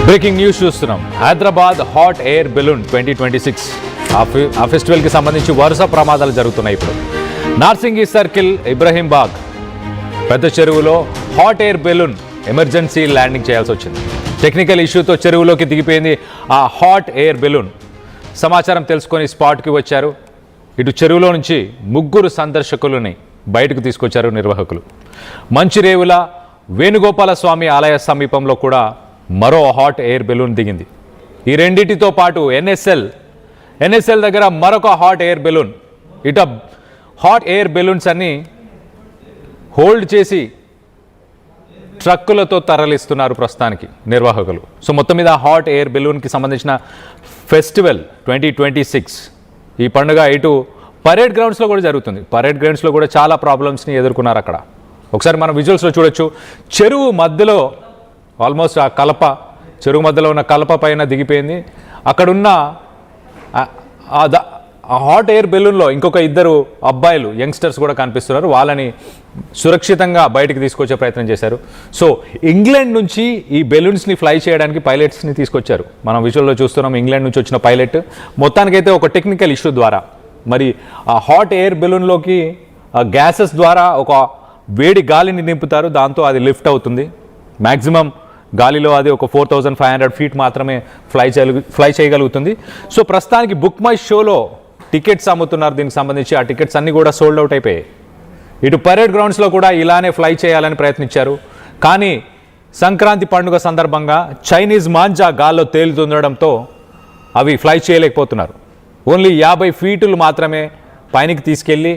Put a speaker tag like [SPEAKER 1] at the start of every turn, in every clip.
[SPEAKER 1] Breaking news చూస్తున్నాం. Hyderabad hot air balloon 2026 ఆ ఫెస్టివల్కి సంబంధించి వరుస ప్రమాదాలు జరుగుతున్నాయి. ఇప్పుడు నార్సింగి సర్కిల్, ఇబ్రహీం బాగ్ పెద్ద చెరువులో hot air balloon emergency landing చేయాల్సి వచ్చింది. టెక్నికల్ ఇష్యూతో చెరువులోకి దిగిపోయింది ఆ హాట్ ఎయిర్ బెలూన్. సమాచారం తెలుసుకొని స్పాట్కి వచ్చారు. ఇటు చెరువులో నుంచి 3 సందర్శకులని బయటకు తీసుకొచ్చారు నిర్వాహకులు. మంచిరేవుల వేణుగోపాల స్వామి ఆలయ సమీపంలో కూడా మరో హాట్ ఎయిర్ బెలూన్ దిగింది. ఈ రెండింటితో పాటు ఎన్ఎస్ఎల్ దగ్గర మరొక హాట్ ఎయిర్ బెలూన్. ఇట హాట్ ఎయిర్ బెలూన్స్ అన్ని హోల్డ్ చేసి ట్రక్కులతో తరలిస్తున్నారు ప్రస్తుతానికి నిర్వాహకులు. సో మొత్తం మీద హాట్ ఎయిర్ బెలూన్కి సంబంధించిన ఫెస్టివల్ 2026 ఈ పండుగ ఇటు పరేడ్ గ్రౌండ్స్లో కూడా జరుగుతుంది. పరేడ్ గ్రౌండ్స్లో కూడా చాలా ప్రాబ్లమ్స్ని ఎదుర్కొన్నారు అక్కడ. ఒకసారి మనం విజువల్స్లో చూడొచ్చు. చెరువు మధ్యలో ఆల్మోస్ట్ ఆ కలప, చెరువు మధ్యలో ఉన్న కలప పైన దిగిపోయింది. అక్కడున్న హాట్ ఎయిర్ బెలూన్లో ఇంకొక 2 అబ్బాయిలు, యంగ్స్టర్స్ కూడా కనిపిస్తున్నారు. వాళ్ళని సురక్షితంగా బయటికి తీసుకొచ్చే ప్రయత్నం చేశారు. సో ఇంగ్లాండ్ నుంచి ఈ బెలూన్స్ని ఫ్లై చేయడానికి పైలట్స్ని తీసుకొచ్చారు. మనం విజువల్లో చూస్తున్నాం. ఇంగ్లాండ్ నుంచి వచ్చిన పైలట్ మొత్తానికైతే ఒక టెక్నికల్ ఇష్యూ ద్వారా మరి ఆ హాట్ ఎయిర్ బెలూన్లోకి గ్యాసెస్ ద్వారా ఒక వేడి గాలిని నింపుతారు. దాంతో అది లిఫ్ట్ అవుతుంది. మ్యాక్సిమం గాలిలో అది ఒక 4500 ఫీట్ మాత్రమే ఫ్లై చేయగలుగుతుంది. సో ప్రస్తుతానికి బుక్ మై షోలో టికెట్స్ అమ్ముతున్నారు దీనికి సంబంధించి. ఆ టికెట్స్ అన్నీ కూడా సోల్డ్ అవుట్ అయిపోయాయి. ఇటు పరేడ్ గ్రౌండ్స్లో కూడా ఇలానే ఫ్లై చేయాలని ప్రయత్నించారు. కానీ సంక్రాంతి పండుగ సందర్భంగా చైనీస్ మాంజా గాల్లో తేలుతుండడంతో అవి ఫ్లై చేయలేకపోతున్నారు. ఓన్లీ 50 ఫీటులు మాత్రమే పైనకి తీసుకెళ్ళి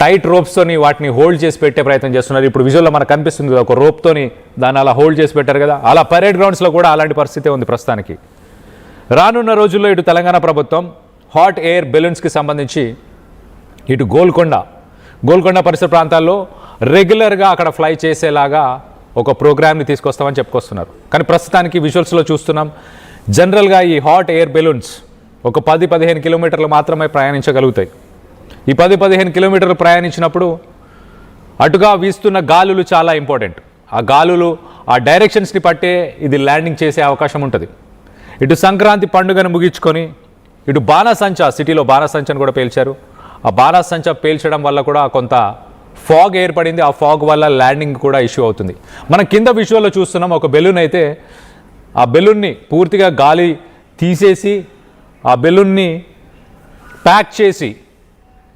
[SPEAKER 1] టైట్ రోప్స్తోని వాటిని హోల్డ్ చేసి పెట్టే ప్రయత్నం చేస్తున్నారు. ఇప్పుడు విజువల్లో మనకు కనిపిస్తుంది కదా, ఒక రోప్తోని దాన్ని అలా హోల్డ్ చేసి పెట్టారు కదా. అలా పరేడ్ గ్రౌండ్స్లో కూడా అలాంటి పరిస్థితి ఉంది ప్రస్తుతానికి. రానున్న రోజుల్లో ఇటు తెలంగాణ ప్రభుత్వం హాట్ ఎయిర్ బెలూన్స్కి సంబంధించి ఇటు గోల్కొండ పరిసర ప్రాంతాల్లో రెగ్యులర్గా అక్కడ ఫ్లై చేసేలాగా ఒక ప్రోగ్రామ్ని తీసుకొస్తామని చెప్పుకొస్తున్నారు. కానీ ప్రస్తుతానికి విజువల్స్లో చూస్తున్నాం. జనరల్గా ఈ హాట్ ఎయిర్ బెలూన్స్ ఒక 10-15 కిలోమీటర్లు మాత్రమే ప్రయాణించగలుగుతాయి. ఈ 10-15 కిలోమీటర్లు ప్రయాణించినప్పుడు అటుగా వీస్తున్న గాలులు చాలా ఇంపార్టెంట్. ఆ గాలులు ఆ డైరెక్షన్స్ని పట్టే ఇది ల్యాండింగ్ చేసే అవకాశం ఉంటుంది. ఇటు సంక్రాంతి పండుగను ముగించుకొని ఇటు బాణాసంచా, సిటీలో బాణాసంచాను కూడా పేల్చారు. ఆ బాణాసంచా పేల్చడం వల్ల కూడా కొంత ఫాగ్ ఏర్పడింది. ఆ ఫాగ్ వల్ల ల్యాండింగ్ కూడా ఇష్యూ అవుతుంది. మనం కింద విజువల్లో చూస్తున్నాం. ఒక బెలూన్ అయితే ఆ బెలూన్ని పూర్తిగా గాలి తీసేసి ఆ బెలూన్ని ప్యాక్ చేసి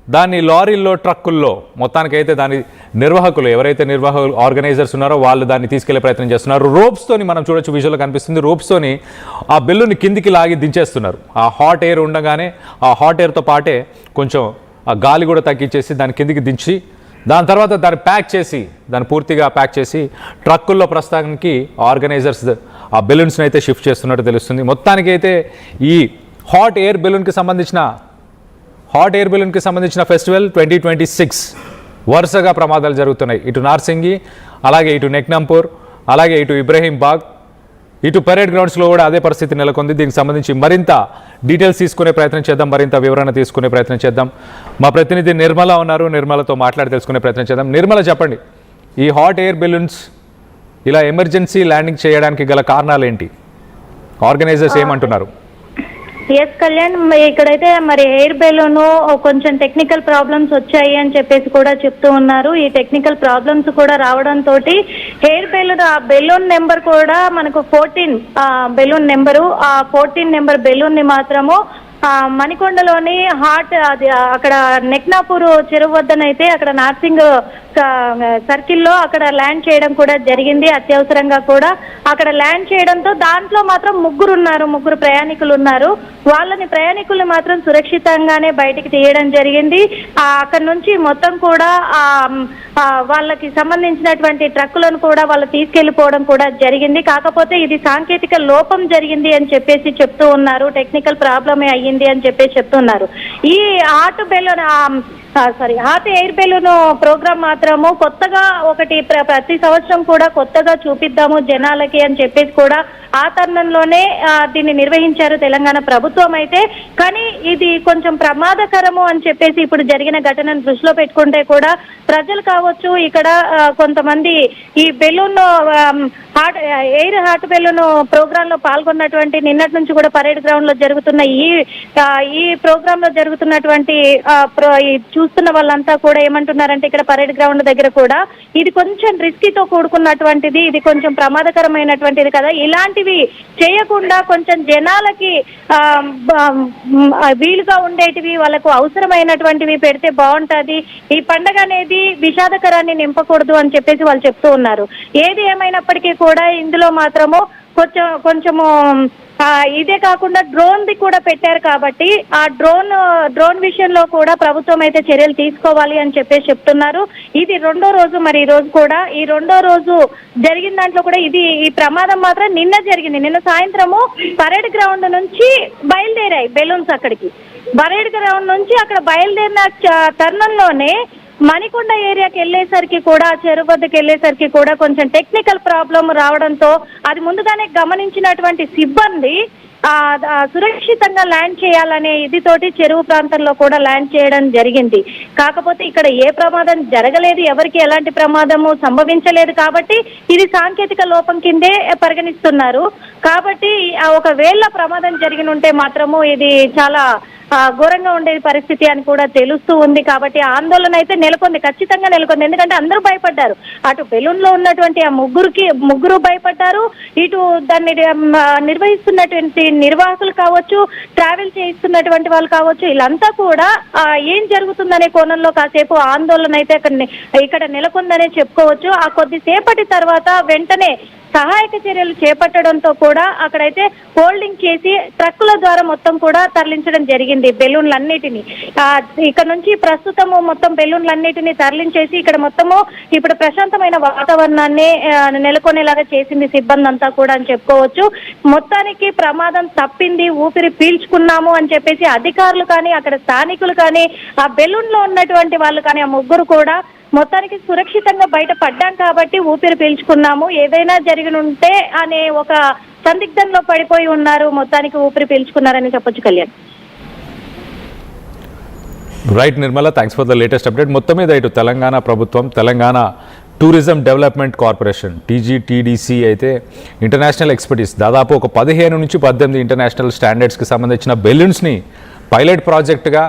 [SPEAKER 1] దాన్ని లారీల్లో, ట్రక్కుల్లో మొత్తానికైతే దాని నిర్వాహకులు ఎవరైతే ఆర్గనైజర్స్ ఉన్నారో వాళ్ళు దాన్ని తీసుకెళ్లే ప్రయత్నం చేస్తున్నారు. రోప్స్తోని మనం చూడొచ్చు, విజువల్లో కనిపిస్తుంది. రోప్స్తోని ఆ బెలూన్ని కిందికి లాగి దించేస్తున్నారు. ఆ హాట్ ఎయిర్ ఉండగానే ఆ హాట్ ఎయిర్తో పాటే కొంచెం ఆ గాలి కూడా తగ్గించేసి దాని కిందికి దించి దాని తర్వాత దాన్ని పూర్తిగా ప్యాక్ చేసి ట్రక్కుల్లో ప్రస్తుతానికి ఆర్గనైజర్స్ ఆ బెలూన్స్ని అయితే షిఫ్ట్ చేస్తున్నట్టు తెలుస్తుంది. మొత్తానికైతే ఈ హాట్ ఎయిర్ బెలూన్కి సంబంధించిన ఫెస్టివల్ 2026 వరుసగా ప్రమాదాలు జరుగుతున్నాయి. ఇటు నార్సింగి, అలాగే ఇటు నెక్నంపూర్, అలాగే ఇటు ఇబ్రహీం బాగ్, ఇటు పరేడ్ గ్రౌండ్స్లో కూడా అదే పరిస్థితి నెలకొంది. దీనికి సంబంధించి మరింత డీటెయిల్స్ తీసుకునే ప్రయత్నం చేద్దాం, మరింత వివరణ తీసుకునే ప్రయత్నం చేద్దాం. మా ప్రతినిధి నిర్మల ఉన్నారు. నిర్మలతో మాట్లాడి తెలుసుకునే ప్రయత్నం చేద్దాం. నిర్మల, చెప్పండి, ఈ హాట్ ఎయిర్ బెలూన్స్ ఇలా ఎమర్జెన్సీ ల్యాండింగ్ చేయడానికి గల కారణాలు ఏంటి? ఆర్గనైజర్స్ ఏమంటున్నారు?
[SPEAKER 2] ఎస్ కళ్యాణ్, ఇక్కడైతే మరి ఎయిర్ బెలూన్ కొంచెం టెక్నికల్ ప్రాబ్లమ్స్ వచ్చాయి అని చెప్పేసి కూడా చెప్తూ ఉన్నారు. ఈ టెక్నికల్ ప్రాబ్లమ్స్ కూడా రావడంతో ఎయిర్ బెలూన్ ఆ బెలూన్ నెంబర్ కూడా మనకు 14 బెలూన్ నెంబరు, ఆ 14 నెంబర్ బెలూన్ ని మాత్రము మణికొండలోని అది అక్కడ నెక్నాపూర్ చెరువు వద్దనైతే అక్కడ నార్సింగ్ సర్కిల్లో అక్కడ ల్యాండ్ చేయడం కూడా జరిగింది. అత్యవసరంగా కూడా అక్కడ ల్యాండ్ చేయడంతో దాంట్లో మాత్రం 3 ప్రయాణికులు ఉన్నారు. ప్రయాణికుల్ని మాత్రం సురక్షితంగానే బయటికి తీయడం జరిగింది. అక్కడ నుంచి మొత్తం కూడా వాళ్ళకి సంబంధించినటువంటి ట్రక్కులను కూడా వాళ్ళు తీసుకెళ్లిపోవడం కూడా జరిగింది. కాకపోతే ఇది సాంకేతిక లోపం జరిగింది అని చెప్పేసి చెప్తూ ఉన్నారు. టెక్నికల్ ప్రాబ్లమే అయ్యింది అని చెప్పేసి చెప్తున్నారు. ఈ hot balloon hot air balloon programme మాత్రము కొత్తగా ఒకటి ప్రతి సంవత్సరం కూడా కొత్తగా చూపిద్దాము జనాలకి అని చెప్పేసి కూడా ఆ తరుణంలోనే దీన్ని నిర్వహించారు తెలంగాణ ప్రభుత్వం అయితే. కానీ ఇది కొంచెం ప్రమాదకరము అని చెప్పేసి ఇప్పుడు జరిగిన ఘటనను దృష్టిలో పెట్టుకుంటే కూడా ప్రజలు కావచ్చు, ఇక్కడ కొంతమంది ఈ బెలూన్ హాట్ బెలూన్ ప్రోగ్రామ్ లో పాల్గొన్నటువంటి నిన్నటి నుంచి కూడా పరేడ్ గ్రౌండ్ లో జరుగుతున్న ఈ ప్రోగ్రామ్ లో జరుగుతున్నటువంటి చూస్తున్న వాళ్ళంతా కూడా ఏమంటున్నారంటే ఇక్కడ పరేడ్ గ్రౌండ్ దగ్గర కూడా ఇది కొంచెం రిస్కీతో కూడుకున్నటువంటిది, ఇది కొంచెం ప్రమాదకరమైనటువంటిది కదా, ఇలాంటివి చేయకుండా కొంచెం జనాలకి వీలుగా ఉండేటివి వాళ్ళకు అవసరమైనటువంటివి పెడితే బాగుంటది, ఈ పండగ అనేది విషాదకరాన్ని నింపకూడదు అని చెప్పేసి వాళ్ళు చెప్తూ ఉన్నారు. ఏది ఏమైనప్పటికీ కూడా ఇందులో మాత్రము కొంచెము ఇదే కాకుండా డ్రోన్ది కూడా పెట్టారు కాబట్టి ఆ డ్రోన్ విషయంలో కూడా ప్రభుత్వం అయితే చర్యలు తీసుకోవాలి అని చెప్పేసి చెప్తున్నారు. ఇది రెండో రోజు, మరి ఈ రోజు కూడా ఈ రెండో రోజు జరిగిన దాంట్లో కూడా ఈ ప్రమాదం మాత్రం నిన్న జరిగింది. నిన్న సాయంత్రము పరేడ్ గ్రౌండ్ నుంచి బయలుదేరాయి బెలూన్స్. అక్కడికి పరేడ్ గ్రౌండ్ నుంచి అక్కడ బయలుదేరిన తరుణంలోనే మణికొండ ఏరియాకి వెళ్ళేసరికి కూడా చెరువు వద్దకు వెళ్ళేసరికి కూడా కొంచెం టెక్నికల్ ప్రాబ్లం రావడంతో అది ముందుగానే గమనించినటువంటి సిబ్బంది సురక్షితంగా ల్యాండ్ చేయాలనే ఇదితోటి చెరువు ప్రాంతంలో కూడా ల్యాండ్ చేయడం జరిగింది. కాకపోతే ఇక్కడ ఏ ప్రమాదం జరగలేదు, ఎవరికి ఎలాంటి ప్రమాదము సంభవించలేదు కాబట్టి ఇది సాంకేతిక లోపం కిందే పరిగణిస్తున్నారు. కాబట్టి ఒకవేళ ప్రమాదం జరిగి ఉంటే మాత్రము ఇది చాలా ఘోరంగా ఉండే పరిస్థితి అని కూడా తెలుస్తూ ఉంది. కాబట్టి ఆందోళన అయితే నెలకొంది, ఖచ్చితంగా నెలకొంది. ఎందుకంటే అందరూ భయపడ్డారు. అటు బెలూన్ లో ఉన్నటువంటి ఆ ముగ్గురు భయపడ్డారు, ఇటు దాన్ని నిర్వహిస్తున్నటువంటి నిర్వాహకులు కావచ్చు, ట్రావెల్ చేయిస్తున్నటువంటి వాళ్ళు కావచ్చు, వీళ్ళంతా కూడా ఏం జరుగుతుందనే కోణంలో కాసేపు ఆందోళన అయితే ఇక్కడ నెలకొందనే చెప్పుకోవచ్చు. ఆ కొద్దిసేపటి తర్వాత వెంటనే సహాయక చర్యలు చేపట్టడంతో కూడా అక్కడైతే హోల్డింగ్ చేసి ట్రక్కుల ద్వారా మొత్తం కూడా తరలించడం జరిగింది బెలూన్లన్నిటినీ. ఇక్కడ నుంచి ప్రస్తుతము మొత్తం బెలూన్లన్నిటినీ తరలించేసి ఇక్కడ మొత్తము ఇప్పుడు ప్రశాంతమైన వాతావరణాన్ని నెలకొనేలాగా చేసింది సిబ్బంది అంతా కూడా అని చెప్పుకోవచ్చు. మొత్తానికి ప్రమాదం తప్పింది, ఊపిరి పీల్చుకున్నాము అని చెప్పేసి అధికారులు కానీ అక్కడ స్థానికులు కానీ ఆ బెలూన్ లో ఉన్నటువంటి వాళ్ళు కానీ ఆ ముగ్గురు కూడా మొత్తానికి సురక్షితంగా బయట పడ్డాం కాబట్టి ఊపిరి పీల్చుకున్నాము, ఏదైనా జరిగి ఉంటే అనే ఒక సందిగ్ధంలో పడిపోయి ఉన్నారు, మొత్తానికి ఊపిరి పీల్చుకున్నారని చెప్పొచ్చు. Kalyan.
[SPEAKER 1] Right Nirmala, thanks for the latest update. మొత్తం మీద ఇటు తెలంగాణ ప్రభుత్వం, Telangana tourism development corporation TGTDC అయితే ఇంటర్నేషనల్ ఎక్స్పర్టీస్ దాదాపు ఒక 15 నుంచి 18 ఇంటర్నేషనల్ స్టాండర్డ్స్కి సంబంధించిన బెలూన్స్ని పైలట్ ప్రాజెక్టుగా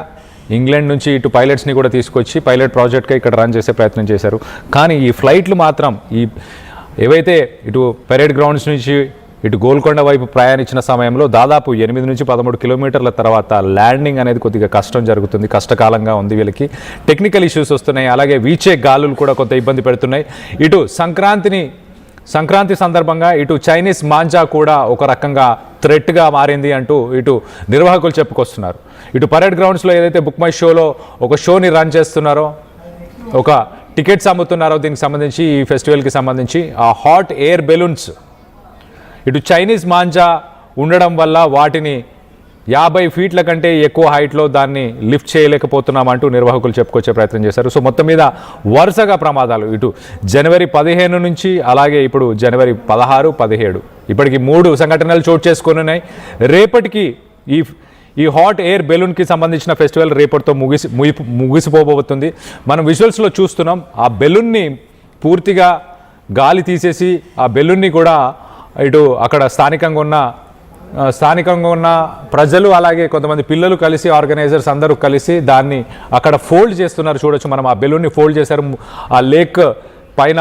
[SPEAKER 1] ఇంగ్లాండ్ నుంచి ఇటు పైలట్స్ని కూడా తీసుకొచ్చి పైలట్ ప్రాజెక్ట్గా ఇక్కడ రన్ చేసే ప్రయత్నం చేశారు. కానీ ఈ ఫ్లైట్లు మాత్రం ఏవైతే ఇటు పరేడ్ గ్రౌండ్స్ నుంచి ఇటు గోల్కొండ వైపు ప్రయాణించిన సమయంలో దాదాపు 8 నుంచి 13 కిలోమీటర్ల తర్వాత ల్యాండింగ్ అనేది కొద్దిగా కష్టం జరుగుతుంది, కష్టకాలంగా ఉంది. వీళ్ళకి టెక్నికల్ ఇష్యూస్ వస్తున్నాయి, అలాగే వీచే గాలులు కూడా కొంత ఇబ్బంది పెడుతున్నాయి. ఇటు సంక్రాంతి సందర్భంగా ఇటు చైనీస్ మాంజా కూడా ఒక రకంగా థ్రెట్గా మారింది అంటూ ఇటు నిర్వాహకులు చెప్పుకొస్తున్నారు. ఇటు పరేడ్ గ్రౌండ్స్లో ఏదైతే బుక్ మై షోలో ఒక షోని రన్ చేస్తున్నారో, ఒక టికెట్స్ అమ్ముతున్నారో దీనికి సంబంధించి, ఈ ఫెస్టివల్కి సంబంధించి ఆ హాట్ ఎయిర్ బెలూన్స్ ఇటు చైనీస్ మాంజా ఉండడం వల్ల వాటిని 50 ఫీట్ల కంటే ఎక్కువ హైట్లో దాన్ని లిఫ్ట్ చేయలేకపోతున్నామంటూ నిర్వాహకులు చెప్పుకొచ్చే ప్రయత్నం చేశారు. సో మొత్తం మీద వరుసగా ప్రమాదాలు ఇటు జనవరి 15 నుంచి అలాగే ఇప్పుడు జనవరి 16, 17 ఇప్పటికి 3 సంఘటనలు చోటు చేసుకొని ఉన్నాయి. రేపటికి ఈ హాట్ ఎయిర్ బెలూన్కి సంబంధించిన ఫెస్టివల్ రేపటితో ముగిసిపోబోతుంది. మనం విజువల్స్లో చూస్తున్నాం, ఆ బెలూన్ని పూర్తిగా గాలి తీసేసి ఆ బెలూన్ని కూడా ఇటు అక్కడ స్థానికంగా ఉన్న ప్రజలు అలాగే కొంతమంది పిల్లలు కలిసి, ఆర్గనైజర్స్ అందరూ కలిసి దాన్ని అక్కడ ఫోల్డ్ చేస్తున్నారు. చూడొచ్చు మనం, ఆ బెలూన్ని ఫోల్డ్ చేశారు. ఆ లేక్ పైన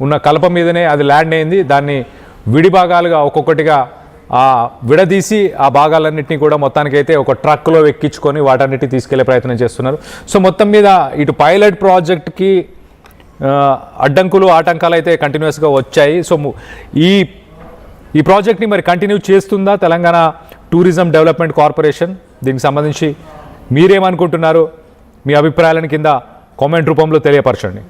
[SPEAKER 1] ఉన్న కలప మీదనే అది ల్యాండ్ అయింది. దాన్ని విడి భాగాలుగా ఒక్కొక్కటిగా విడదీసి ఆ భాగాలన్నింటినీ కూడా మొత్తానికైతే ఒక ట్రక్లో ఎక్కించుకొని వాటన్నిటిని తీసుకెళ్లే ప్రయత్నం చేస్తున్నారు. సో మొత్తం మీద ఇటు పైలట్ ప్రాజెక్ట్కి ఆటంకాలు అయితే కంటిన్యూస్గా వచ్చాయి. సో ఈ ప్రాజెక్ట్ని మరి కంటిన్యూ చేస్తుందా తెలంగాణ టూరిజం డెవలప్మెంట్ కార్పొరేషన్? దీనికి సంబంధించి మీరేమనుకుంటున్నారు? మీ అభిప్రాయాలను కింద కామెంట్ రూపంలో తెలియపరచండి.